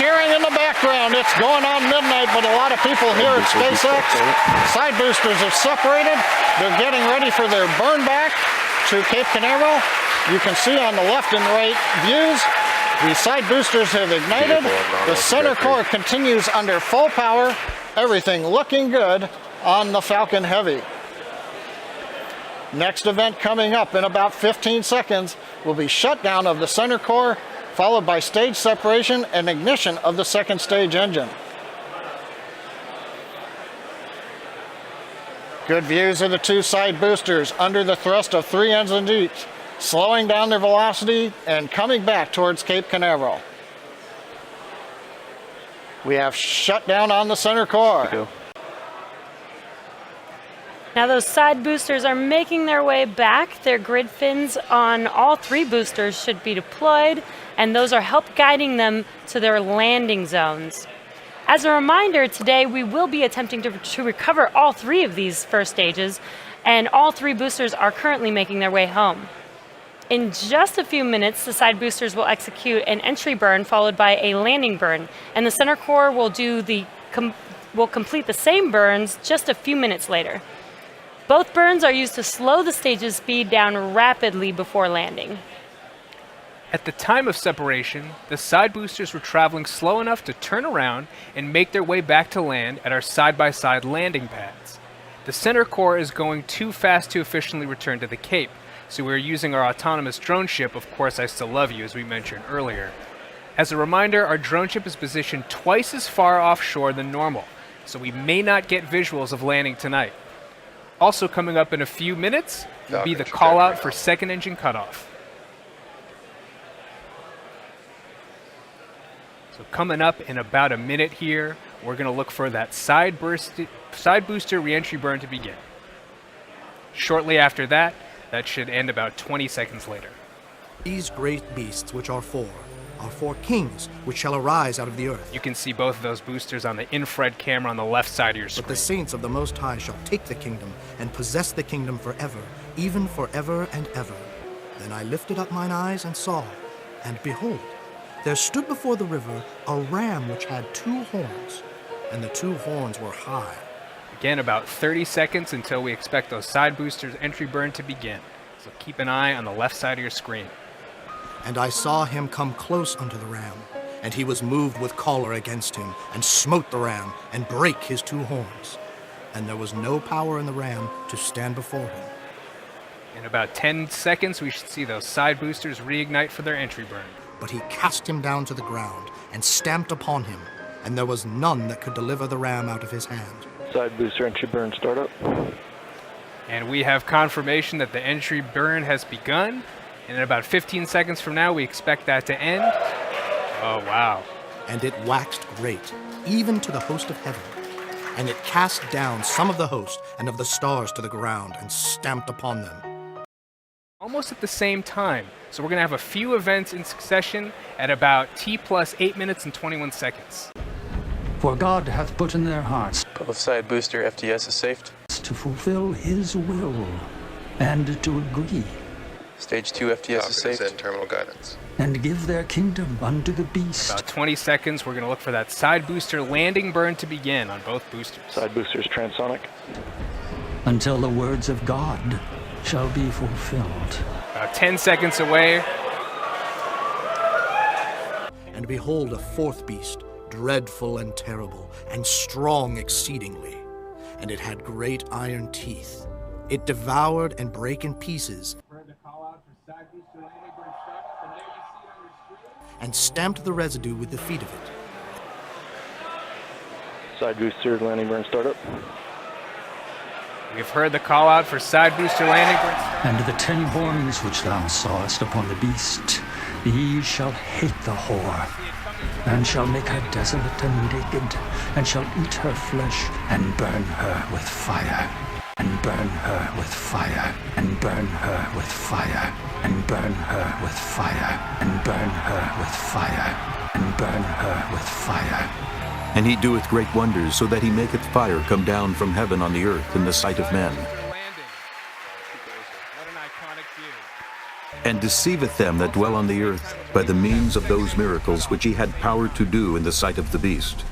cheering in the background. It's going on midnight, but a lot of people here at SpaceX. Side boosters have separated. They're getting ready for their burn back to Cape Canaveral. You can see on the left and right views, the side boosters have ignited. The center core continues under full power. Everything looking good on the Falcon Heavy. Next event coming up in about 15 seconds will be shutdown of the center core, followed by stage separation and ignition of the second stage engine. Good views of the two side boosters under the thrust of 3 engines each, slowing down their velocity and coming back towards Cape Canaveral. We have shutdown on the center core. Now those side boosters are making their way back. Their grid fins on all 3 boosters should be deployed, and those are help guiding them to their landing zones. As a reminder, today we will be attempting to recover all 3 of these first stages, and all 3 boosters are currently making their way home. In just a few minutes, the side boosters will execute an entry burn followed by a landing burn, and the center core will complete the same burns just a few minutes later. Both burns are used to slow the stage's speed down rapidly before landing. At the time of separation, the side boosters were traveling slow enough to turn around and make their way back to land at our side-by-side landing pads. The center core is going too fast to efficiently return to the Cape, so we're using our autonomous drone ship, Of Course I Still Love You, as we mentioned earlier. As a reminder, our drone ship is positioned twice as far offshore than normal, so we may not get visuals of landing tonight. Also coming up in a few minutes will be the call out for second engine cutoff. So coming up in about a minute here, we're going to look for that side booster reentry burn to begin. Shortly after that, that should end about 20 seconds later. These great beasts which are 4 kings which shall arise out of the earth. You can see both of those boosters on the infrared camera on the left side of your screen. But the saints of the Most High shall take the kingdom and possess the kingdom forever, even forever and ever. Then I lifted up mine eyes and saw, and behold, there stood before the river a ram which had 2 horns, and the 2 horns were high. Again, about 30 seconds until we expect those side boosters entry burn to begin. So keep an eye on the left side of your screen. And I saw him come close unto the ram, and he was moved with choler against him, and smote the ram, and brake his 2 horns. And there was no power in the ram to stand before him. In about 10 seconds, we should see those side boosters reignite for their entry burn. But he cast him down to the ground, and stamped upon him, and there was none that could deliver the ram out of his hand. Side booster entry burn startup. And we have confirmation that the entry burn has begun. And in about 15 seconds from now, we expect that to end. Oh, wow. And it waxed great, even to the host of heaven. And it cast down some of the host and of the stars to the ground, and stamped upon them. Almost at the same time. So we're going to have a few events in succession at about T plus 8 minutes and 21 seconds. For God hath put in their hearts Both side booster FTS is safed. to fulfill his will, and to agree, Stage 2 FTS is safe. Send terminal guidance. and give their kingdom unto the beast. About 20 seconds, we're going to look for that side booster landing burn to begin on both boosters. Side boosters transonic. Until the words of God shall be fulfilled. About 10 seconds away. And behold, a 4th beast, dreadful and terrible, and strong exceedingly. And it had great iron teeth. It devoured and brake in pieces, and stamped the residue with the feet of it. Side booster landing burn startup. We've heard the call out for side booster landing burns. And the 10 horns which thou sawest upon the beast, ye shall hate the whore, and shall make her desolate and naked, and shall eat her flesh, and burn her with fire, and burn her with fire, and burn her with fire, and burn her with fire, and burn her with fire, and burn her with fire. And he doeth great wonders, so that he maketh fire come down from heaven on the earth in the sight of men. Landing. What an iconic view. and deceiveth them that dwell on the earth by the means of those miracles which he had power to do in the sight of the beast.